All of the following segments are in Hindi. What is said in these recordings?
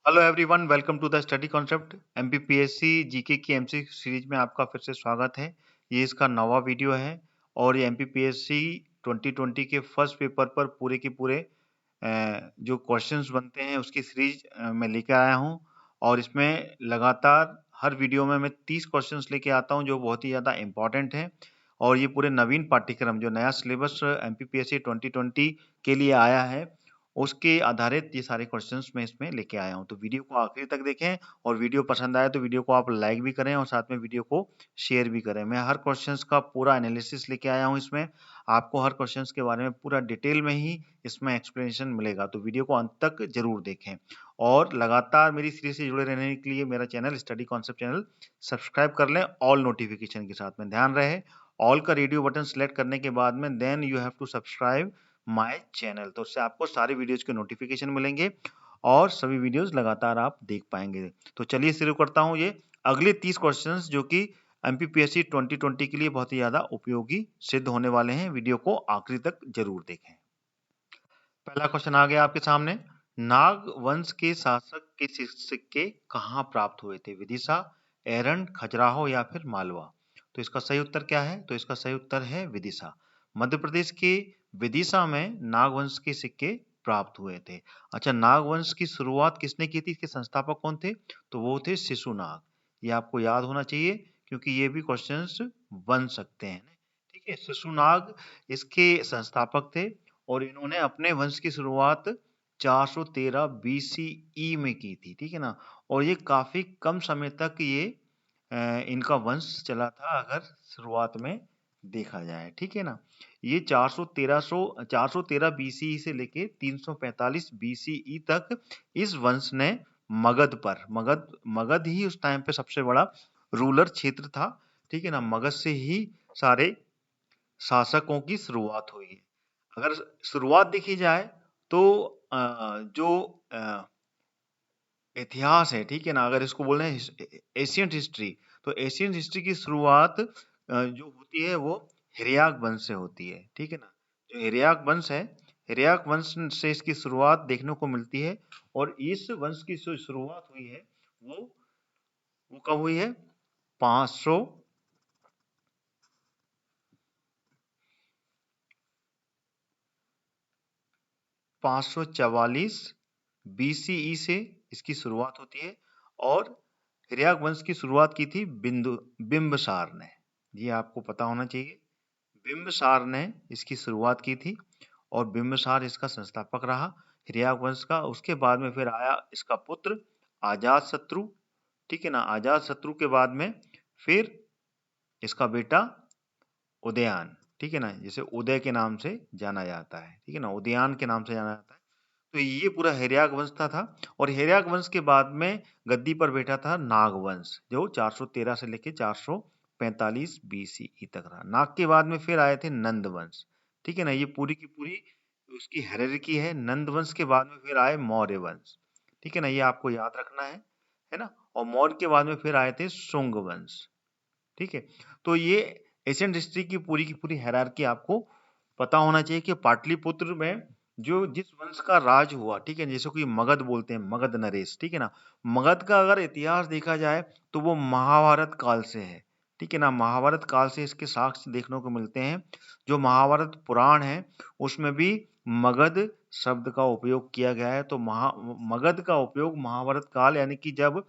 Hello everyone, welcome to the study concept. MPPSC GK की एमसी सीरीज में आपका फिर से स्वागत है। ये इसका नवा वीडियो है और ये एमपीपीएससी 2020 के फर्स्ट पेपर पर पूरे के पूरे जो क्वेश्चंस बनते हैं उसकी सीरीज मैं लेकर आया हूँ। और इसमें लगातार हर वीडियो में मैं 30 क्वेश्चंस लेके आता हूँ जो बहुत ही ज़्यादा इम्पोर्टेंट हैं। और ये पूरे नवीन पाठ्यक्रम जो नया सिलेबस एमपीपीएससी 2020 के लिए आया है उसके आधारित ये सारे क्वेश्चंस मैं इसमें लेके आया हूँ। तो वीडियो को आखिर तक देखें और वीडियो पसंद आए तो वीडियो को आप लाइक भी करें और साथ में वीडियो को शेयर भी करें। मैं हर क्वेश्चंस का पूरा एनालिसिस लेके आया हूँ इसमें। आपको हर क्वेश्चंस के बारे में पूरा डिटेल में ही इसमें एक्सप्लेनेशन मिलेगा, तो वीडियो को अंत तक जरूर देखें। और लगातार मेरी सीरीज से जुड़े रहने के लिए मेरा channel study concept channel subscribe कर लें ऑल नोटिफिकेशन के साथ में। ध्यान रहे ऑल का रेडियो बटन सेलेक्ट करने के बाद में then you have to subscribe my channel, तो उससे आपको सारे वीडियोज के नोटिफिकेशन मिलेंगे और सभी वीडियोज लगातार आप देख पाएंगे। तो चलिए शुरू करता हूं ये अगले 30 क्वेश्चंस जो कि एमपीपीएससी 2020 के लिए बहुत ही ज्यादा उपयोगी सिद्ध होने वाले हैं। वीडियो को आखिरी तक जरूर देखें। पहला क्वेश्चन आ गया आपके सामने। नाग वंश के शासक के सिक्के कहाँ प्राप्त हुए थे? विदिशा, एरंड, खजुराहो या फिर मालवा? तो इसका सही उत्तर क्या है? तो इसका सही उत्तर है विदिशा। मध्य प्रदेश के विदिशा में नागवंश के सिक्के प्राप्त हुए थे। अच्छा, नागवंश की शुरुआत किसने की थी? इसके संस्थापक कौन थे? तो वो थे शिशुनाग। ये आपको याद होना चाहिए क्योंकि ये भी क्वेश्चंस बन सकते हैं। ठीक है, शिशुनाग इसके संस्थापक थे और इन्होंने अपने वंश की शुरुआत 413 बीसीई में की थी। ठीक है ना। और ये काफी कम समय तक ये इनका वंश चला था अगर शुरुआत में देखा जाए। ठीक है ना। ये 413 बीसीई से लेके 345 बीसीई तक इस वंश ने मगध ही उस टाइम पे सबसे बड़ा रूलर क्षेत्र था। ठीक है ना। मगध से ही सारे शासकों की शुरुआत हुई है। अगर शुरुआत देखी जाए तो जो इतिहास है, ठीक है ना, अगर इसको बोल रहे हैं एशियंट हिस्ट्री, तो एशियंट हिस्ट्री की शुरुआत जो होती है वो हिर्याक वंश से होती है। ठीक है ना। जो हिर्याक वंश है, हिर्याक वंश से इसकी शुरुआत देखने को मिलती है। और इस वंश की जो शुरुआत हुई है वो कब हुई है? 500 544 बीसीई से इसकी शुरुआत होती है। और हिर्याक वंश की शुरुआत की थी बिंबसार ने। ये आपको पता होना चाहिए। बिंबसार ने इसकी शुरुआत की थी और बिंबसार इसका संस्थापक रहा हिर्याक वंश का। उसके बाद में फिर आया इसका पुत्र अजात शत्रु। ठीक है ना। अजात शत्रु के बाद में फिर इसका बेटा उदयन। ठीक है ना, जिसे उदय के नाम से जाना जाता है। ठीक है ना, उदयन के नाम से जाना जाता है। तो ये पूरा हिर्याक वंश था। और हिर्याक वंश के बाद में गद्दी पर बैठा था नागवंश जो 413 से लेके 445 बीसीई तक रहा। नाग के बाद में फिर आए थे नंद वंश। ठीक है ना। ये पूरी की पूरी उसकी हायरार्की है। नंद वंश के बाद में फिर आए मौर्य वंश। ठीक है ना, ये आपको याद रखना है ना। और मौर्य के बाद में फिर आए थे शुंग वंश। ठीक है। तो ये एशियन हिस्ट्री की पूरी हायरार्की आपको पता होना चाहिए कि पाटलिपुत्र में जो जिस वंश का राज हुआ, ठीक है, जैसे कि मगध बोलते हैं, मगध नरेश। ठीक है ना। मगध का अगर इतिहास देखा जाए तो वो महाभारत काल से है। ठीक है ना। महाभारत काल से इसके साक्ष्य देखने को मिलते हैं। जो महाभारत पुराण है उसमें भी मगध शब्द का उपयोग किया गया है। तो मगध का उपयोग महाभारत काल यानी कि जब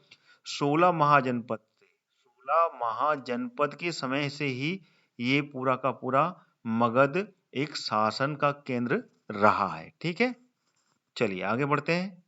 16 महाजनपद 16 महाजनपद के समय से ही ये पूरा का पूरा मगध एक शासन का केंद्र रहा है। ठीक है। चलिए आगे बढ़ते हैं।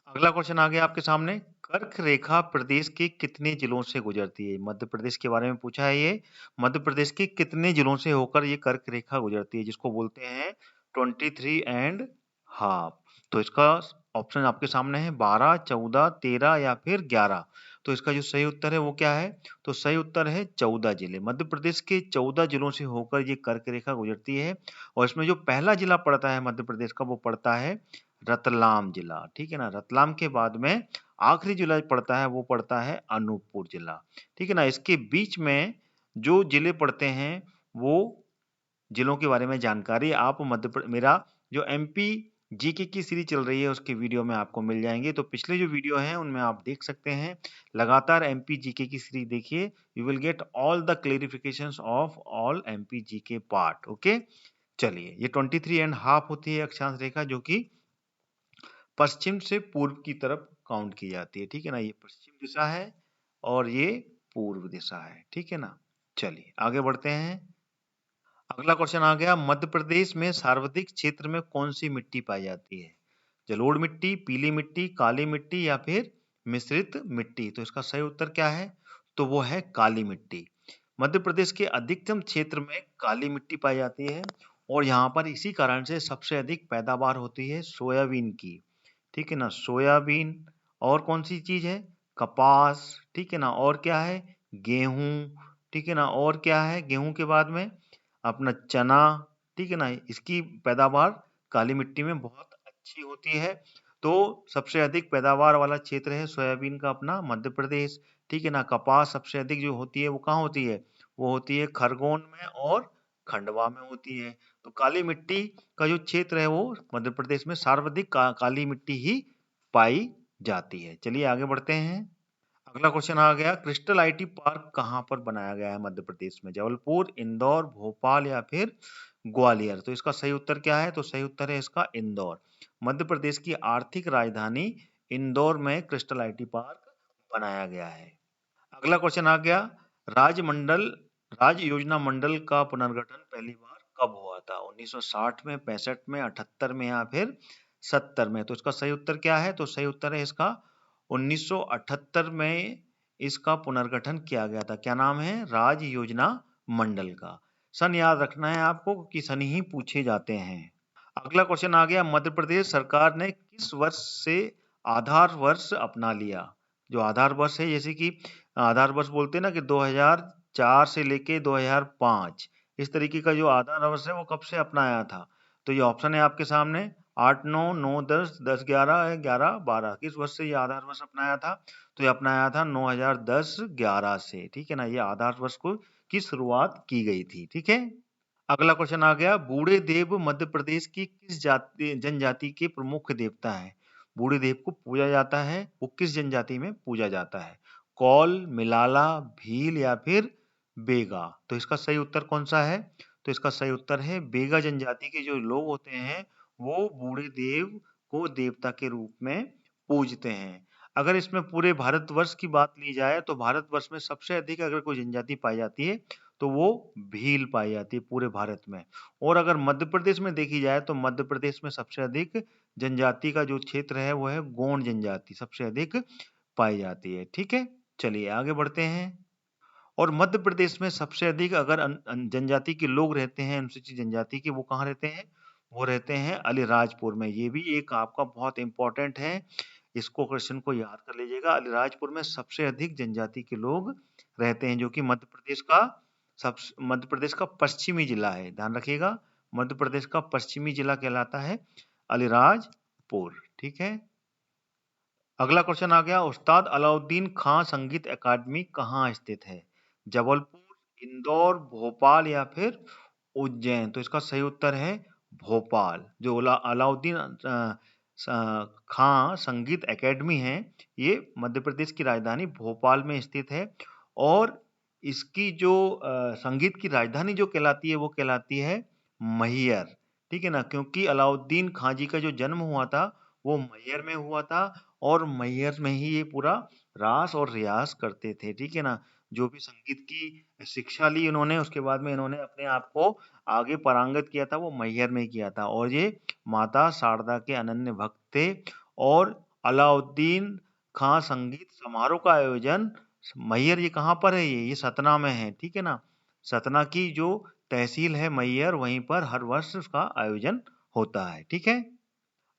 अगला क्वेश्चन आ गया आपके सामने। कर्क रेखा प्रदेश के कितने जिलों से गुजरती है? मध्य प्रदेश के बारे में पूछा है ये। मध्य प्रदेश के कितने जिलों से होकर ये कर्क रेखा गुजरती है, जिसको बोलते हैं 23 एंड हाफ? तो इसका ऑप्शन आपके सामने है 12, 14, 13 या फिर 11। तो इसका जो सही उत्तर है वो क्या है? तो सही उत्तर है 14 जिले। मध्य प्रदेश के 14 जिलों से होकर ये कर्क रेखा गुजरती है। और इसमें जो पहला जिला पड़ता है मध्य प्रदेश का वो पड़ता है रतलाम जिला। ठीक है ना। रतलाम के बाद में आखिरी जिला पड़ता है वो पड़ता है अनूपपुर जिला। ठीक है ना। इसके बीच में जो जिले पड़ते हैं वो जिलों के बारे में जानकारी आप मेरा जो एमपी जीके की सीरीज चल रही है, उसके वीडियो में आपको मिल जाएंगे। तो पिछले जो वीडियो हैं उनमें आप देख सकते हैं। लगातार एमपी जीके की सीरीज देखिए, you will get all the clarifications of all MP GK part. Okay, चलिए, ये 23.5 होती है अक्षांश रेखा, जो कि पश्चिम से पूर्व की तरफ काउंट की जाती है। ठीक है ना, ये पश्चिम दिशा है और ये पूर्व दिशा है। ठीक है ना, चलिए आगे बढ़ते हैं। अगला क्वेश्चन आ गया, मध्य प्रदेश में सार्वधिक क्षेत्र में कौन सी मिट्टी पाई जाती है? जलोढ़ मिट्टी, पीली मिट्टी, काली मिट्टी या फिर मिश्रित मिट्टी? तो इसका सही उत्तर क्या है? तो वो है काली मिट्टी। मध्य प्रदेश के अधिकतम क्षेत्र में काली मिट्टी पाई जाती है और यहाँ पर इसी कारण से सबसे अधिक पैदावार होती है सोयाबीन की। ठीक है ना, सोयाबीन और कौन सी चीज है? कपास। ठीक है ना, और क्या है? गेहूं। ठीक है ना, और क्या है? गेहूं के बाद में अपना चना। ठीक है ना, इसकी पैदावार काली मिट्टी में बहुत अच्छी होती है। तो सबसे अधिक पैदावार वाला क्षेत्र है सोयाबीन का अपना मध्य प्रदेश। ठीक है ना, कपास सबसे अधिक जो होती है वो कहाँ होती है? वो होती है खरगोन में और खंडवा में होती है। तो काली मिट्टी का जो क्षेत्र है वो मध्य प्रदेश में सर्वाधिक काली मिट्टी ही पाई जाती है। चलिए आगे बढ़ते हैं। अगला क्वेश्चन आ गया, क्रिस्टल आईटी पार्क कहाँ पर बनाया गया है मध्य प्रदेश में? जबलपुर, इंदौर, भोपाल या फिर ग्वालियर? तो इसका सही उत्तर क्या है? तो सही उत्तर है इसका इंदौर। मध्य प्रदेश की आर्थिक राजधानी इंदौर में क्रिस्टल आईटी पार्क बनाया गया है। अगला क्वेश्चन आ गया, राजमंडल राज्य योजना मंडल का पुनर्गठन पहली बार कब हुआ था? 1960 में, 65 में, 78 में या फिर 70 में? तो इसका सही उत्तर क्या है? तो सही उत्तर है इसका 1978 में इसका पुनर्गठन किया गया था। क्या नाम है? राज्य योजना मंडल का। सन याद रखना है आपको क्योंकि सन ही पूछे जाते हैं। अगला क्वेश्चन आ गया, मध्य प्रदेश सरकार ने किस वर्ष से आधार वर्ष अपना लिया? जो आधार वर्ष है, जैसे कि आधार वर्ष बोलते हैं ना कि 2004 से लेके 2005, इस तरीके का जो आधार वर्ष है वो कब से अपनाया था? तो ये ऑप्शन है आपके सामने, 8, 9, 9, 10, 10, 11, 11, 12। किस वर्ष से ये आधार वर्ष अपनाया था? तो ये अपनाया था 2010-11 से। ठीक है ना, ये आधार वर्ष को की शुरुआत की गई थी। ठीक है। अगला क्वेश्चन आ गया, बूढ़े देव मध्य प्रदेश की किस जाति जनजाति के प्रमुख देवता है? बूढ़े देव को पूजा जाता है, वो किस जनजाति में पूजा जाता है? कौल, मिलाला, भील या फिर बेगा? तो इसका सही उत्तर कौन सा है? तो इसका सही उत्तर है बेगा जनजाति के जो लोग होते हैं वो बूढ़े देव को देवता के रूप में पूजते हैं। अगर इसमें पूरे भारतवर्ष की बात ली जाए तो भारतवर्ष में सबसे अधिक अगर कोई जनजाति पाई जाती है तो वो भील पाई जाती है पूरे भारत में। और अगर मध्य प्रदेश में देखी जाए तो मध्य प्रदेश में सबसे अधिक जनजाति का जो क्षेत्र है वो है गोंड जनजाति, सबसे अधिक पाई जाती है। ठीक है, चलिए आगे बढ़ते हैं। और मध्य प्रदेश में सबसे अधिक अगर जनजाति के लोग रहते हैं, अनुसूचित जनजाति के, वो कहाँ रहते हैं? वो रहते हैं अलीराजपुर में। ये भी एक आपका बहुत इंपॉर्टेंट है, इसको क्वेश्चन को याद कर लीजिएगा। अलीराजपुर में सबसे अधिक जनजाति के लोग रहते हैं, जो कि मध्य प्रदेश का पश्चिमी जिला है। ध्यान रखिएगा, मध्य प्रदेश का पश्चिमी जिला कहलाता है अलीराजपुर। ठीक है। अगला क्वेश्चन आ गया, उस्ताद अलाउद्दीन खां संगीत अकादमी कहाँ स्थित है? जबलपुर, इंदौर, भोपाल या फिर उज्जैन? तो इसका सही उत्तर है भोपाल। जो अलाउद्दीन खां संगीत एकेडमी है, ये मध्य प्रदेश की राजधानी भोपाल में स्थित है। और इसकी जो संगीत की राजधानी जो कहलाती है वो कहलाती है मैहर। ठीक है ना, क्योंकि अलाउद्दीन खां जी का जो जन्म हुआ था वो मैहर में हुआ था और मैहर में ही ये पूरा रास और रियाज करते थे। ठीक है ना, जो भी संगीत की शिक्षा ली इन्होंने, उसके बाद में इन्होंने अपने आप को आगे पारंगत किया था वो मैहर में किया था। और ये माता शारदा के अनन्य भक्त थे। और अलाउद्दीन खां संगीत समारोह का आयोजन मैहर, ये कहाँ पर है? ये सतना में है। ठीक है ना, सतना की जो तहसील है मैहर, वहीं पर हर वर्ष उसका आयोजन होता है। ठीक है।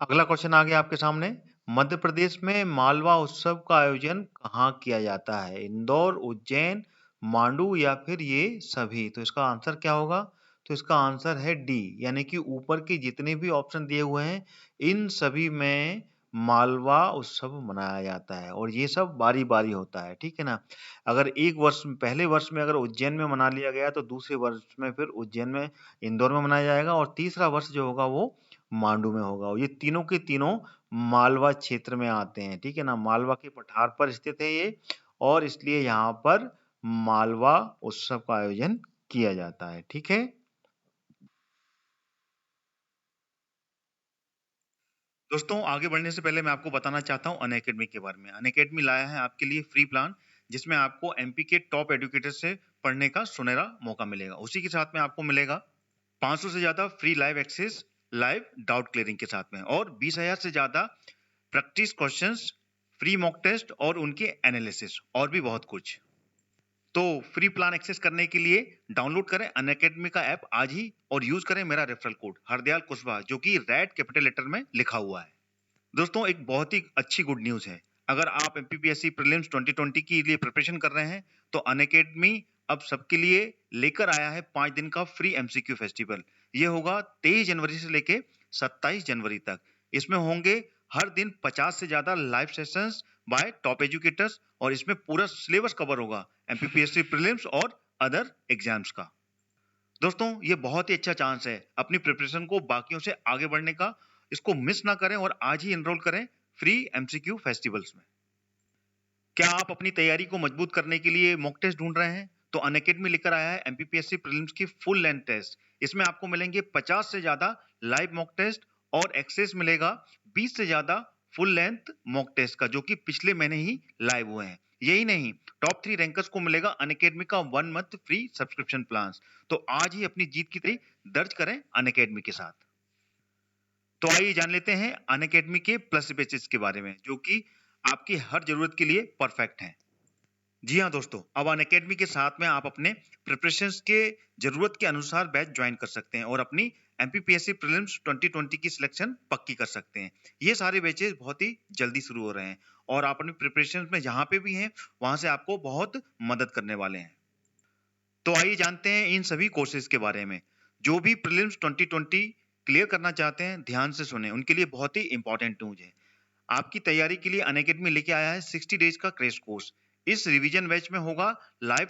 अगला क्वेश्चन आ गया आपके सामने, मध्य प्रदेश में मालवा उत्सव का आयोजन कहाँ किया जाता है? इंदौर, उज्जैन, मांडू या फिर ये सभी? तो इसका आंसर क्या होगा? तो इसका आंसर है डी, यानी कि ऊपर के जितने भी ऑप्शन दिए हुए हैं इन सभी में मालवा उत्सव मनाया जाता है और ये सब बारी बारी होता है। ठीक है ना, अगर एक वर्ष पहले वर्ष में अगर उज्जैन में मना लिया गया तो दूसरे वर्ष में फिर उज्जैन में, इंदौर में मनाया जाएगा और तीसरा वर्ष जो होगा वो मांडू में होगा। और ये तीनों के तीनों मालवा क्षेत्र में आते हैं, ठीक है ना। मालवा के पठार पर स्थित है ये, और इसलिए यहाँ पर मालवा उत्सव का आयोजन किया जाता है, ठीक है। दोस्तों आगे बढ़ने से पहले मैं आपको बताना चाहता हूँ अनअकैडमी के बारे में। अनअकैडमी लाया है आपके लिए फ्री प्लान, जिसमें आपको एमपी के टॉप एजुकेटर से पढ़ने का सुनहरा मौका मिलेगा। उसी के साथ में आपको मिलेगा 500 से ज्यादा free live access, live doubt clearing के साथ में, और 20,000 से ज्यादा practice questions, free mock test और उनके एनालिसिस, और भी बहुत कुछ। तो फ्री प्लान एक्सेस करने के लिए डाउनलोड करें अनअकैडमी का ऐप आज ही, और यूज करें मेरा रेफरल कोड हरदयाल कुशवाहा, जो कि रेड कैपिटल लेटर में लिखा हुआ है। दोस्तों एक बहुत ही अच्छी गुड न्यूज है। अगर आप एमपीपीएससी प्रीलिम्स 2020 के लिए प्रिपरेशन कर रहे हैं तो अनअकैडमी अब सबके लिए लेकर आया है 5 दिन का फ्री एमसीक्यू फेस्टिवल। ये होगा 23 जनवरी से लेके 27 जनवरी तक। इसमें होंगे हर दिन 50 से ज्यादा live sessions bye top educators, और इसमें पूरा सिलेबस कवर होगा एमपीपीएससी प्रीलिम्स और अदर एग्जाम्स का। दोस्तों ये बहुत ही अच्छा चांस है अपनी प्रिपरेशन को बाकियों से आगे बढ़ने का। इसको मिस ना करें और आज ही एनरोल करें फ्री एमसीक्यू फेस्टिवल्स में। क्या आप अपनी तैयारी को मजबूत करने के लिए मॉक टेस्ट ढूंढ रहे हैं? तो अनअकैडमी लेकर आया है एमपीपीएससी प्रीलिम्स की फुल लेंथ टेस्ट। इसमें आपको मिलेंगे 50 से ज्यादा लाइव मॉक टेस्ट, और एक्सेस मिलेगा 20 से ज्यादा फुल लेंथ मॉक टेस्ट का, जो कि पिछले महीने ही लाइव हुए हैं। यही नहीं, टॉप 3 रैंकर्स को मिलेगा अनअकैडमी का 1 मंथ फ्री सब्सक्रिप्शन प्लान। तो आज ही अपनी जीत की तैयारी दर्ज करें अनअकैडमी के साथ। तो आइए जान लेते हैं अनअकैडमी के प्लस बैचेस के बारे में, जो कि आपकी हर जरूरत के लिए परफेक्ट हैं। जी हाँ दोस्तों, अब अनअकैडमी के साथ में आप अपने प्रिपरेशंस के जरूरत के अनुसार बैच ज्वाइन कर सकते हैं और अपनी एमपीपीएससी प्रीलिम्स 2020 की सिलेक्शन पक्की कर सकते हैं। ये सारे बैचेस बहुत ही जल्दी शुरू हो रहे हैं, और आप अपनी प्रिपरेशन में जहां पे भी हैं वहां से आपको बहुत मदद करने वाले हैं। तो आइए जानते हैं इन सभी कोर्सेज के बारे में। जो भी प्रीलिम्स 2020 क्लियर करना चाहते हैं ध्यान से सुने, उनके लिए बहुत ही इंपॉर्टेंट न्यूज है। आपकी तैयारी के लिए अनअकैडमी लेके आया है 60 डेज का क्रैश कोर्स। इस रिवीजन बैच में होगा लाइव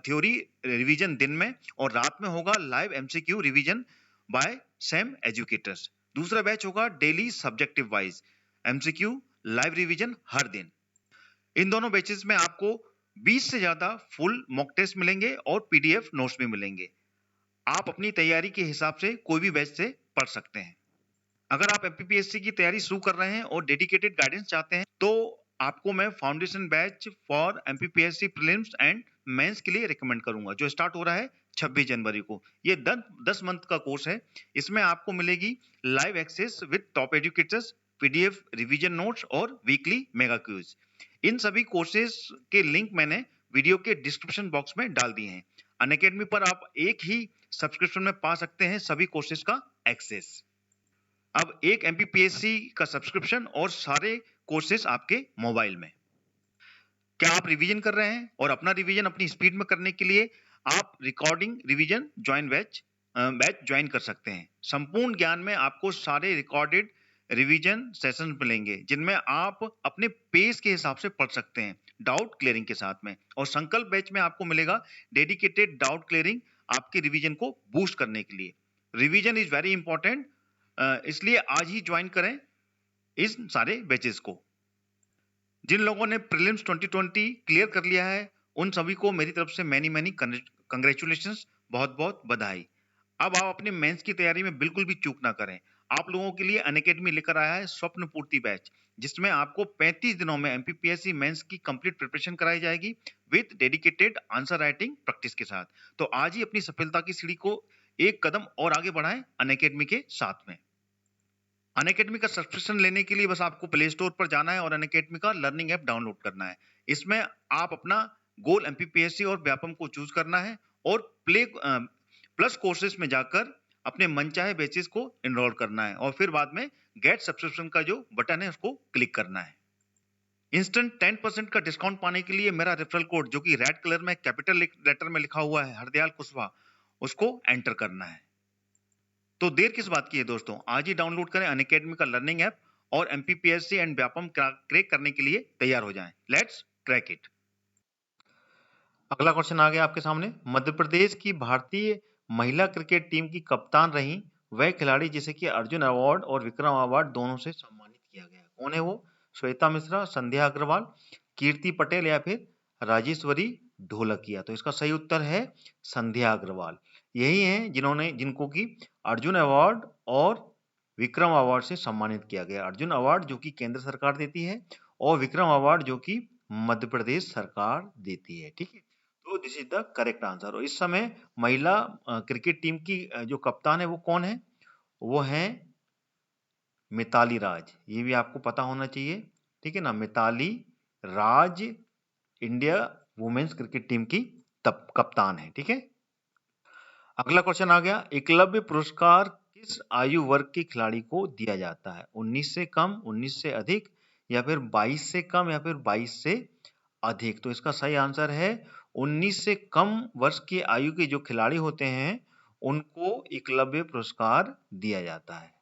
थ्योरी रिवीजन दिन में, और रात में होगा live MCQ revision by same educators. दूसरा बैच होगा daily subjective wise MCQ live revision हर दिन। इन दोनों बैचेस में आपको 20 से ज्यादा फुल मॉक टेस्ट मिलेंगे और पीडीएफ नोट्स भी मिलेंगे। आप अपनी तैयारी के हिसाब से कोई भी बैच से पढ़ सकते हैं। अगर आप एमपीपीएससी की तैयारी शुरू कर रहे हैं और डेडिकेटेड गाइडेंस चाहते हैं, तो आपको मैं foundation batch for MPPSC prelims and mains के लिए रिकमेंड करूंगा, जो स्टार्ट हो रहा है 26 जनवरी को। ये 10 मंथ का कोर्स है। इसमें आपको मिलेगी live access with top educators, PDF revision notes और वीकली मेगा क्विज। इन सभी कोर्सेज के लिंक मैंने वीडियो के डिस्क्रिप्शन बॉक्स में डाल दिए हैं। अनअकैडमी पर आप एक ही सब्सक्रिप्शन में पा सकते हैं सभी कोर्सेज का एक्सेस। अब एक एमपीपीएससी का सब्सक्रिप्शन और सारे कोर्सेज आपके मोबाइल में। क्या आप रिवीजन कर रहे हैं और अपना रिवीजन अपनी स्पीड में करने के लिए आप रिकॉर्डिंग रिवीजन बैच ज्वाइन कर सकते हैं। संपूर्ण ज्ञान में आपको सारे रिकॉर्डेड रिवीजन सेशन मिलेंगे, जिनमें आप अपने पेस के हिसाब से पढ़ सकते हैं डाउट क्लियरिंग के साथ में। और संकल्प बैच में आपको मिलेगा डेडिकेटेड डाउट क्लियरिंग आपके रिवीजन को बूस्ट करने के लिए। रिवीजन इज वेरी इंपॉर्टेंट, इसलिए आज ही ज्वाइन करें इस सारे बैचेस को। जिन लोगों ने प्रीलिम्स 2020 क्लियर कर लिया है उन सभी को मेरी तरफ से मैनी कंग्रेचुलेशंस, बहुत बहुत बधाई। अब आप अपने मेंस की तैयारी में बिल्कुल भी चूक ना करें। आप लोगों के लिए अनअकैडमी लेकर आया है स्वप्न पूर्ति बैच, जिसमें आपको 35 दिनों में एमपीपीएससी मेंस की कंप्लीट प्रिपरेशन कराई जाएगी with dedicated answer writing practice के साथ। तो आज ही अपनी सफलता की सीढ़ी को एक कदम और आगे बढ़ाएं अनअकैडमी के साथ में। अनअकैडमी का सब्सक्रिप्शन लेने के लिए बस आपको प्ले स्टोर पर जाना है और अनअकैडमी का लर्निंग ऐप डाउनलोड करना है। इसमें आप अपना गोल एमपीपीएससी और व्यापम को चूज करना है, और प्लस कोर्सेज में जाकर अपने मनचाहे बैचेस को एनरोल करना है, और फिर बाद में गेट सब्सक्रिप्शन का जो बटन है उसको क्लिक करना है। इंस्टेंट 10% का डिस्काउंट पाने के लिए मेरा रेफरल कोड, जो कि रेड कलर में कैपिटल लेटर में लिखा हुआ है हरदयाल कुशवाहा, उसको एंटर करना है। तो देर किस बात की है दोस्तों, आज ही डाउनलोड करें अनअकैडमी का लर्निंग ऐप और एमपीपीएससी एंड व्यापम क्रैक करने के लिए तैयार हो जाएं। Let's crack it. अगला क्वेश्चन आ गया आपके सामने। मध्य प्रदेश की भारतीय महिला क्रिकेट टीम की कप्तान रही वह खिलाड़ी जिसे कि अर्जुन अवार्ड और विक्रम अवार्ड दोनों से सम्मानित किया गया। कौन है वो? श्वेता मिश्रा, संध्या अग्रवाल, कीर्ति पटेल या फिर राजेश्वरी ढोलकिया। तो इसका सही उत्तर है संध्या अग्रवाल। यही है जिनको कि अर्जुन अवार्ड और विक्रम अवार्ड से सम्मानित किया गया। अर्जुन अवार्ड जो कि केंद्र सरकार देती है और विक्रम अवार्ड जो कि मध्य प्रदेश सरकार देती है। ठीक है, तो this is the correct answer. और इस समय महिला क्रिकेट टीम की जो कप्तान है वो कौन है? वो है मिताली राज। ये भी आपको पता होना चाहिए, ठीक है ना। मिताली राज इंडिया वुमेन्स क्रिकेट टीम की कप्तान है। ठीक है, अगला क्वेश्चन आ गया, एकलव्य पुरस्कार किस आयु वर्ग के खिलाड़ी को दिया जाता है? 19 से कम, 19 से अधिक, या फिर 22 से कम, या फिर 22 से अधिक। तो इसका सही आंसर है 19 से कम वर्ष की आयु के जो खिलाड़ी होते हैं उनको एकलव्य पुरस्कार दिया जाता है।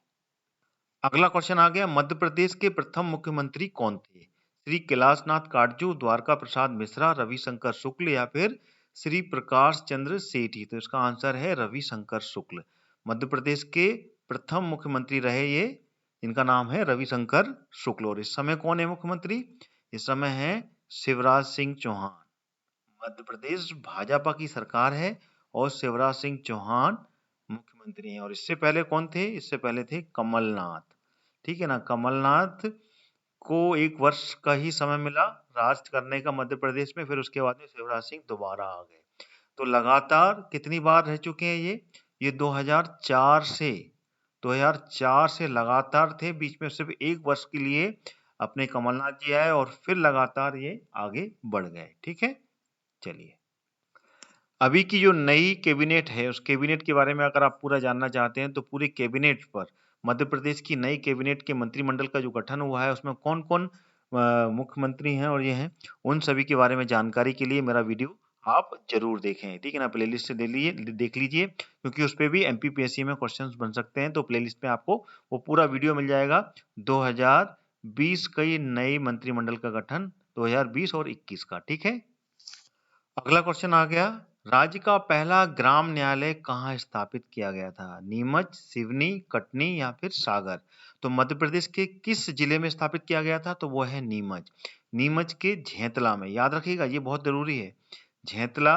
अगला क्वेश्चन आ गया, मध्य प्रदेश के प्रथम मुख्यमंत्री कौन थे? श्री कैलाशनाथ काटजू, द्वारका प्रसाद मिश्रा, रविशंकर शुक्ल या फिर श्री प्रकाश चंद्र सेठी। तो इसका आंसर है रविशंकर शुक्ल। मध्य प्रदेश के प्रथम मुख्यमंत्री रहे ये, इनका नाम है रविशंकर शुक्ल। और इस समय कौन है मुख्यमंत्री? इस समय है शिवराज सिंह चौहान। मध्य प्रदेश भाजपा की सरकार है और शिवराज सिंह चौहान मुख्यमंत्री हैं। और इससे पहले कौन थे? इससे पहले थे कमलनाथ। ठीक है ना, कमलनाथ को 1 वर्ष का ही समय मिला राज करने का मध्य प्रदेश में, फिर उसके बाद में शिवराज सिंह दोबारा आ गए। तो लगातार कितनी बार रह चुके हैं ये 2004 से लगातार थे। बीच में सिर्फ 1 वर्ष के लिए अपने कमलनाथ जी आए और फिर लगातार ये आगे बढ़ गए। ठीक है, चलिए अभी की जो नई कैबिनेट है उस कैबिनेट के बारे में अगर आप पूरा जानना चाहते हैं तो पूरी कैबिनेट पर, मध्य प्रदेश की नई कैबिनेट के मंत्रिमंडल का जो गठन हुआ है उसमें कौन कौन मुख्यमंत्री हैं और ये हैं, उन सभी के बारे में जानकारी के लिए मेरा वीडियो आप जरूर देखें। ठीक है ना, प्लेलिस्ट से देख लीजिए क्योंकि उस पर भी एमपीपीएससी में क्वेश्चंस बन सकते हैं। तो प्लेलिस्ट में आपको वो पूरा वीडियो मिल जाएगा। 2020 का ये नए मंत्रिमंडल का गठन 2020 और 21 का। ठीक है, अगला क्वेश्चन आ गया, राज्य का पहला ग्राम न्यायालय कहाँ स्थापित किया गया था? नीमच, सिवनी, कटनी या फिर सागर। तो मध्य प्रदेश के किस जिले में स्थापित किया गया था? तो वो है नीमच। नीमच के झेंतला में, याद रखिएगा ये बहुत जरूरी है। झेंतला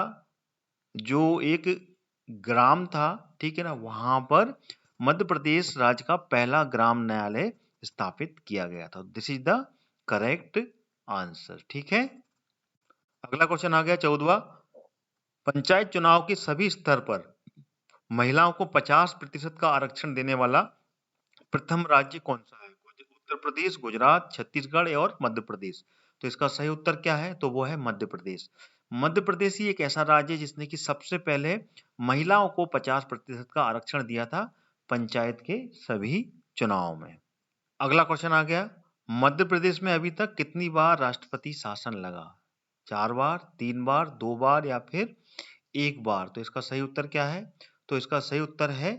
जो एक ग्राम था, ठीक है ना, वहां पर मध्य प्रदेश राज्य का पहला ग्राम न्यायालय स्थापित किया गया था। This is the correct answer. ठीक है, अगला क्वेश्चन आ गया 14वां, पंचायत चुनाव के सभी स्तर पर महिलाओं को 50% का आरक्षण देने वाला प्रथम राज्य कौन सा है? उत्तर प्रदेश, गुजरात, छत्तीसगढ़ और मध्य प्रदेश। तो इसका सही उत्तर क्या है? तो वो है मध्य प्रदेश। मध्य प्रदेश ही एक ऐसा राज्य है जिसने कि सबसे पहले महिलाओं को 50% का आरक्षण दिया था पंचायत के सभी चुनाव में। अगला क्वेश्चन आ गया, मध्य प्रदेश में अभी तक कितनी बार राष्ट्रपति शासन लगा? 4 बार, 3 बार, 2 बार या फिर 1 बार। तो इसका सही उत्तर क्या है? तो इसका सही उत्तर है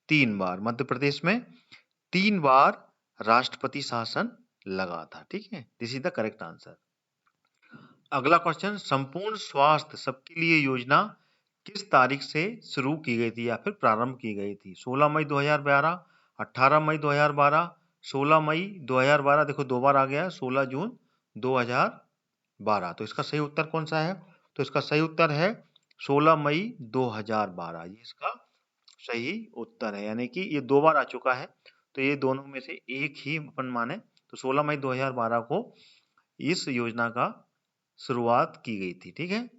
3 बार। मध्य प्रदेश में 3 बार राष्ट्रपति शासन लगा था। ठीक है, this is the correct answer. अगला क्वेश्चन, संपूर्ण स्वास्थ्य सबके लिए योजना किस तारीख से शुरू की गई थी या फिर प्रारंभ की गई थी? 16 मई 2012, 18 मई 2012, 16 मई 2012, देखो 2 बार आ गया, 16 जून 2012। तो इसका सही उत्तर कौन सा है? तो इसका सही उत्तर है 16 मई 2012। ये इसका सही उत्तर है, यानी कि ये 2 बार आ चुका है तो ये दोनों में से एक ही अपन माने। तो 16 मई 2012 को इस योजना का शुरुआत की गई थी। ठीक है,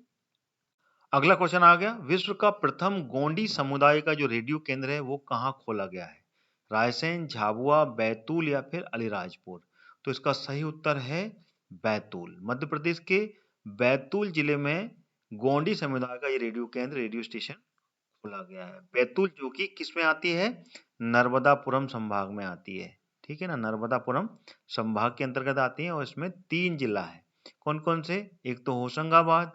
अगला क्वेश्चन आ गया, विश्व का प्रथम गोंडी समुदाय का जो रेडियो केंद्र है वो कहाँ खोला गया है? रायसेन, झाबुआ, बैतूल या फिर अलीराजपुर। तो इसका सही उत्तर है बैतूल। मध्य प्रदेश के बैतूल जिले में गोंडी समुदाय का ये रेडियो केंद्र, रेडियो स्टेशन खोला गया है। बैतूल जो कि किस में आती है? नर्मदापुरम संभाग में आती है। ठीक है ना, नर्मदापुरम संभाग के अंतर्गत आती है और इसमें 3 जिला है। कौन कौन से? एक तो होशंगाबाद,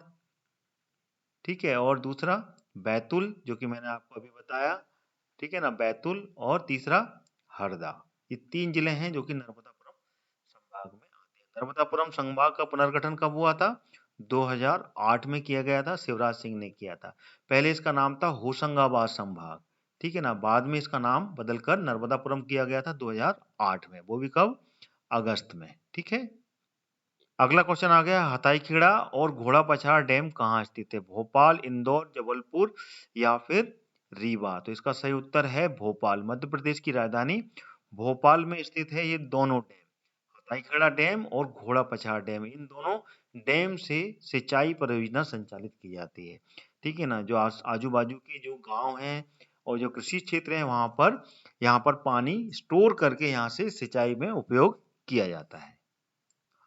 ठीक है, और दूसरा बैतूल जो कि मैंने आपको अभी बताया, ठीक है ना, बैतूल, और तीसरा हरदा। ये 3 जिले हैं जो कि नर्मदापुरम संभाग में आते हैं। नर्मदापुरम संभाग का पुनर्गठन कब हुआ था? 2008 में किया गया था, शिवराज सिंह ने किया था। पहले इसका नाम था होशंगाबाद संभाग। ठीक है ना। बाद में इसका नाम बदलकर नर्मदापुरम किया गया था 2008 में, वो भी कब, अगस्त में। ठीक है। अगला क्वेश्चन आ गया, हथाईखेड़ा और घोड़ा पछाड़ डैम कहाँ स्थित है? भोपाल, इंदौर, जबलपुर या फिर रीवा? तो इसका सही उत्तर है भोपाल। मध्य प्रदेश की राजधानी भोपाल में स्थित है ये दोनों डैम, हथाईखेड़ा डैम और घोड़ा पछाड़ डैम। इन दोनों डैम से सिंचाई परियोजना संचालित की जाती है। ठीक है ना। जो आजू बाजू के जो गांव हैं और जो कृषि क्षेत्र है वहां पर यहाँ पर पानी स्टोर करके यहाँ से सिंचाई में उपयोग किया जाता है।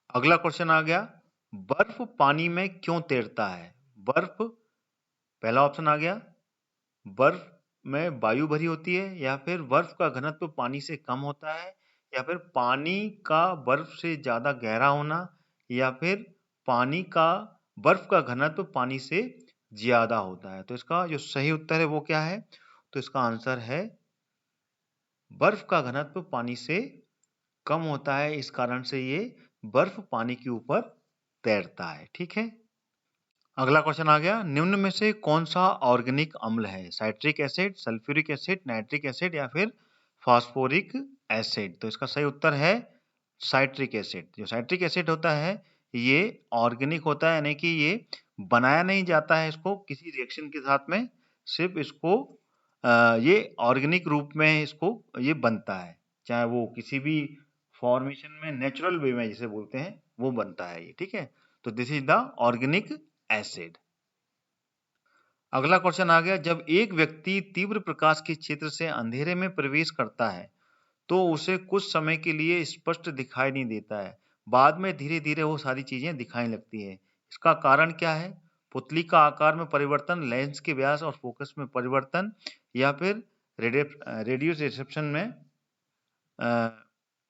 अगला क्वेश्चन आ गया, बर्फ पानी में क्यों तैरता है? बर्फ, पहला ऑप्शन आ गया, बर्फ में वायु भरी होती है, या फिर बर्फ का घनत्व पानी से कम होता है, या फिर पानी का बर्फ से ज्यादा गहरा होना, या फिर पानी का बर्फ का घनत्व पानी से ज्यादा होता है। तो इसका जो सही उत्तर है वो क्या है? तो इसका आंसर है बर्फ का घनत्व पानी से कम होता है, इस कारण से ये बर्फ पानी के ऊपर तैरता है। ठीक है। अगला क्वेश्चन आ गया, निम्न में से कौन सा ऑर्गेनिक अम्ल है? Citric acid, sulphuric acid, nitric acid या फिर फास्फोरिक एसिड? तो इसका सही उत्तर है साइट्रिक एसिड। जो साइट्रिक एसिड होता है ये ऑर्गेनिक होता है, यानी कि ये बनाया नहीं जाता है इसको किसी रिएक्शन के साथ में, सिर्फ इसको ये ऑर्गेनिक रूप में इसको ये बनता है, चाहे वो किसी भी फॉर्मेशन में नेचुरल वे में जिसे बोलते हैं वो बनता है ये। ठीक है। तो this is the organic acid. अगला क्वेश्चन आ गया, जब एक व्यक्ति तीव्र प्रकाश के क्षेत्र से अंधेरे में प्रवेश करता है तो उसे कुछ समय के लिए स्पष्ट दिखाई नहीं देता है, बाद में धीरे धीरे वो सारी चीजें दिखाई लगती है। इसका कारण क्या है? पुतली का आकार में परिवर्तन, लेंस के व्यास और फोकस में परिवर्तन, या फिर रेडियो रिसेप्शन में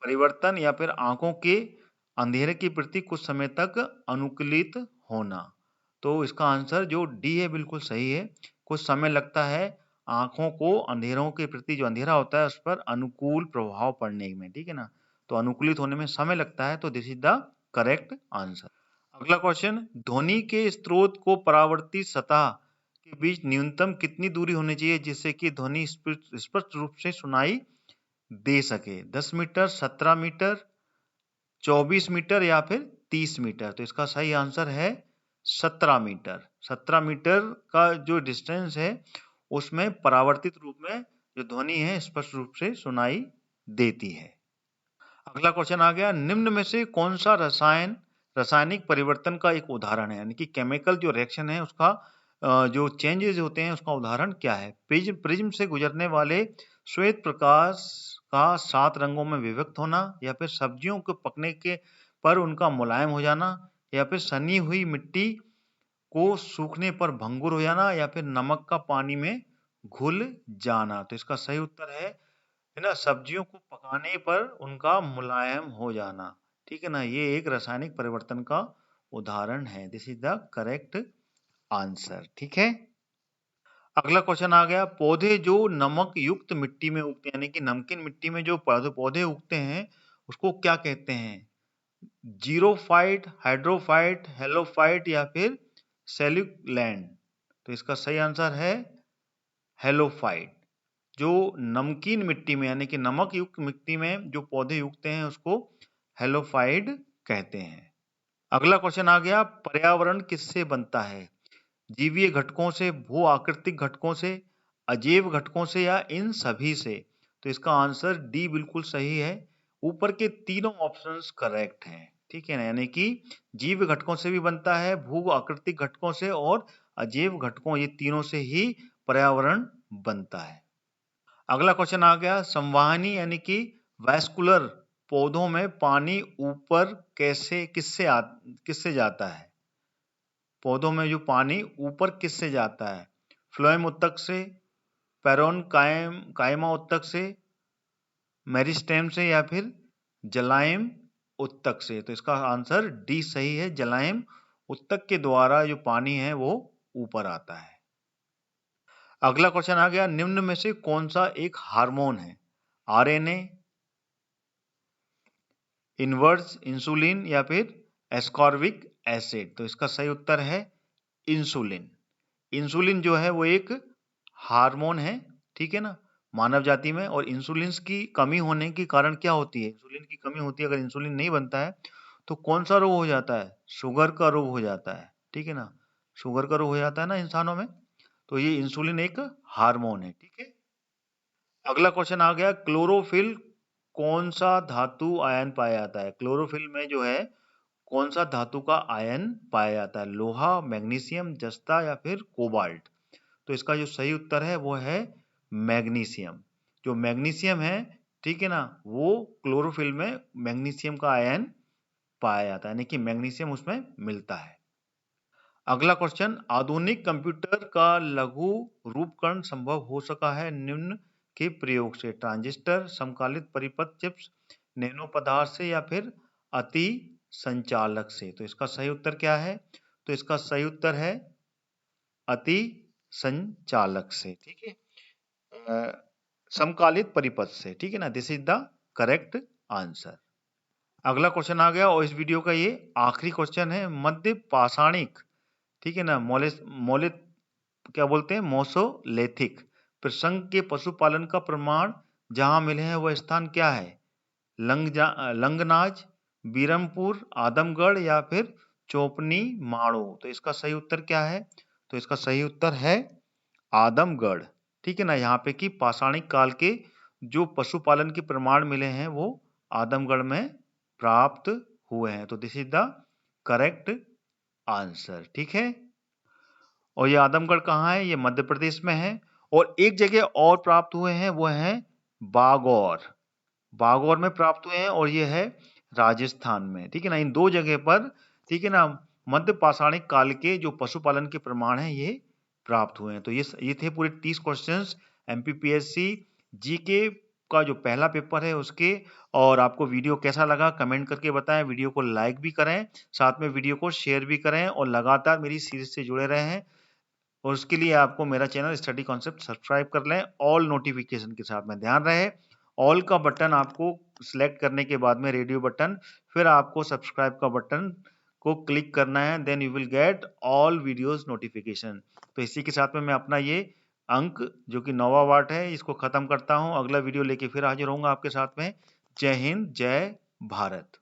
परिवर्तन, या फिर आंखों के अंधेरे के प्रति कुछ समय तक अनुकूलित होना? तो इसका आंसर जो डी है बिल्कुल सही है। कुछ समय लगता है आंखों को अंधेरों के प्रति, जो अंधेरा होता है उस पर अनुकूल प्रभाव पड़ने में। ठीक है ना। तो अनुकूलित होने में समय लगता है, तो this is the correct answer. अगला क्वेश्चन, ध्वनि के स्रोत को परावर्तित सतह के बीच न्यूनतम कितनी दूरी होनी चाहिए जिससे कि ध्वनि स्पष्ट रूप से सुनाई दे सके? 10 मीटर, 17 मीटर, 24 मीटर या फिर 30 मीटर? तो इसका सही आंसर है 17 मीटर। 17 मीटर का जो डिस्टेंस है उसमें परावर्तित रूप में जो ध्वनि है स्पष्ट रूप से सुनाई देती है। अगला क्वेश्चन आ गया, निम्न में से कौन सा रासायनिक परिवर्तन का एक उदाहरण है? यानी कि केमिकल जो रिएक्शन है उसका जो चेंजेस होते हैं उसका उदाहरण क्या है? प्रिज्म से गुजरने वाले श्वेत प्रकाश का 7 रंगों में विभक्त होना, या फिर सब्जियों को पकने के पर उनका मुलायम हो जाना, या फिर सनी हुई मिट्टी को सूखने पर भंगुर हो जाना, या फिर नमक का पानी में घुल जाना? तो इसका सही उत्तर है ना, सब्जियों को पकाने पर उनका मुलायम हो जाना। ठीक है ना। ये एक रासायनिक परिवर्तन का उदाहरण है। This is the correct answer. ठीक है। अगला क्वेश्चन आ गया, पौधे जो नमक युक्त मिट्टी में उगते हैं, यानी कि नमकीन मिट्टी में जो पौधे उगते हैं उसको क्या कहते हैं? जीरोफाइट, हाइड्रोफाइट, हेलोफाइट या फिर सेल्यूलैंड? तो इसका सही आंसर है हेलोफाइट। जो नमकीन मिट्टी में यानी कि नमक युक्त मिट्टी में जो पौधे उगते हैं उसको हेलोफाइट कहते हैं। अगला क्वेश्चन आ गया, पर्यावरण किससे बनता है? जीवीय घटकों से, भू आकृतिक घटकों से, अजैव घटकों से या इन सभी से? तो इसका आंसर डी बिल्कुल सही है। ऊपर के तीनों ऑप्शंस करेक्ट हैं। ठीक है ना। यानी कि जीव घटकों से भी बनता है, भू आकृतिक घटकों से और अजैव घटकों, ये तीनों से ही पर्यावरण बनता है। अगला क्वेश्चन आ गया, संवाहनी यानी कि वैस्कुलर पौधों में पानी ऊपर किससे जाता है? पौधों में जो पानी ऊपर किससे जाता है? फ्लोएम उत्तक से, पेरोन कायमा उत्तक से, मेरिस्टेम से या फिर जलाइम उत्तक से? तो इसका आंसर डी सही है। जलाइम उत्तक के द्वारा जो पानी है वो ऊपर आता है। अगला क्वेश्चन आ गया, निम्न में से कौन सा एक हार्मोन है? आरएनए, इनवर्स इंसुलिन या फिर एस्कॉर्बिक एसिड? तो इसका सही उत्तर है इंसुलिन। इंसुलिन जो है वो एक हार्मोन है। ठीक है ना, मानव जाति में। और इंसुलिन की कमी होने के कारण क्या होती है, इंसुलिन की कमी होती है, अगर इंसुलिन नहीं बनता है तो कौन सा रोग हो जाता है, शुगर का रोग हो जाता है, ठीक है ना, शुगर का रोग हो जाता है ना इंसानों में। तो ये इंसुलिन एक हार्मोन है, ठीक है। अगला क्वेश्चन आ गया, क्लोरोफिल कौन सा धातु आयन पाया जाता है। क्लोरोफिल में जो है कौन सा धातु का आयन पाया जाता है, लोहा, मैग्नीशियम, जस्ता या फिर कोबाल्ट। तो इसका जो सही उत्तर है वो है मैग्नीशियम। जो मैग्नीशियम है, ठीक है ना, वो क्लोरोफिल में मैग्नीशियम का आयन पाया जाता है, यानी कि मैग्नीशियम उसमें मिलता है। अगला क्वेश्चन, आधुनिक कंप्यूटर का लघु रूपकरण संभव हो सका है निम्न के प्रयोग से। ट्रांजिस्टर, समकालित परिपथ, चिप्स, नैनो पदार्थ से या फिर अति संचालक से। तो इसका सही उत्तर क्या है, तो इसका सही उत्तर है अति संचालक से, ठीक है, समकालित परिपथ से, ठीक है ना, this is the correct answer. अगला क्वेश्चन आ गया और इस वीडियो का ये आखिरी क्वेश्चन है, मध्य पाषाणिक, ठीक है ना, मोलित क्या बोलते हैं, मोसोलेथिक प्रसंग के पशुपालन का प्रमाण जहां मिले हैं वह स्थान क्या है, लंगनाज, बीरमपुर, आदमगढ़ या फिर चोपनी माड़ो। तो इसका सही उत्तर क्या है, तो इसका सही उत्तर है आदमगढ़, ठीक है ना। यहाँ पे कि पाषाणिक काल के जो पशुपालन के प्रमाण मिले हैं वो आदमगढ़ में प्राप्त हुए हैं। तो this is the correct answer, ठीक है। और ये आदमगढ़ कहाँ है, ये मध्य प्रदेश में है। और एक जगह और प्राप्त हुए हैं, वो है बागौर, बागौर में प्राप्त हुए हैं और ये है राजस्थान में, ठीक है ना। इन दो जगह पर, ठीक है ना, मध्य पाषाणिक काल के जो पशुपालन के प्रमाण हैं ये प्राप्त हुए हैं। तो ये थे पूरे 30 क्वेश्चंस एमपीपीएससी जीके का जो पहला पेपर है उसके। और आपको वीडियो कैसा लगा कमेंट करके बताएं, वीडियो को लाइक भी करें, साथ में वीडियो को शेयर भी करें और लगातार मेरी सीरीज से जुड़े रहें। और उसके लिए आपको मेरा चैनल स्टडी कॉन्सेप्ट सब्सक्राइब कर लें, ऑल नोटिफिकेशन के साथ में। ध्यान रहे ऑल का बटन आपको सिलेक्ट करने के बाद में रेडियो बटन, फिर आपको सब्सक्राइब का बटन को क्लिक करना है, then you will get all videos notification. तो इसी के साथ में मैं अपना ये अंक जो कि 9वां पार्ट है इसको खत्म करता हूं। अगला वीडियो लेके फिर हाजिर होऊंगा आपके साथ में। जय हिंद, जय भारत।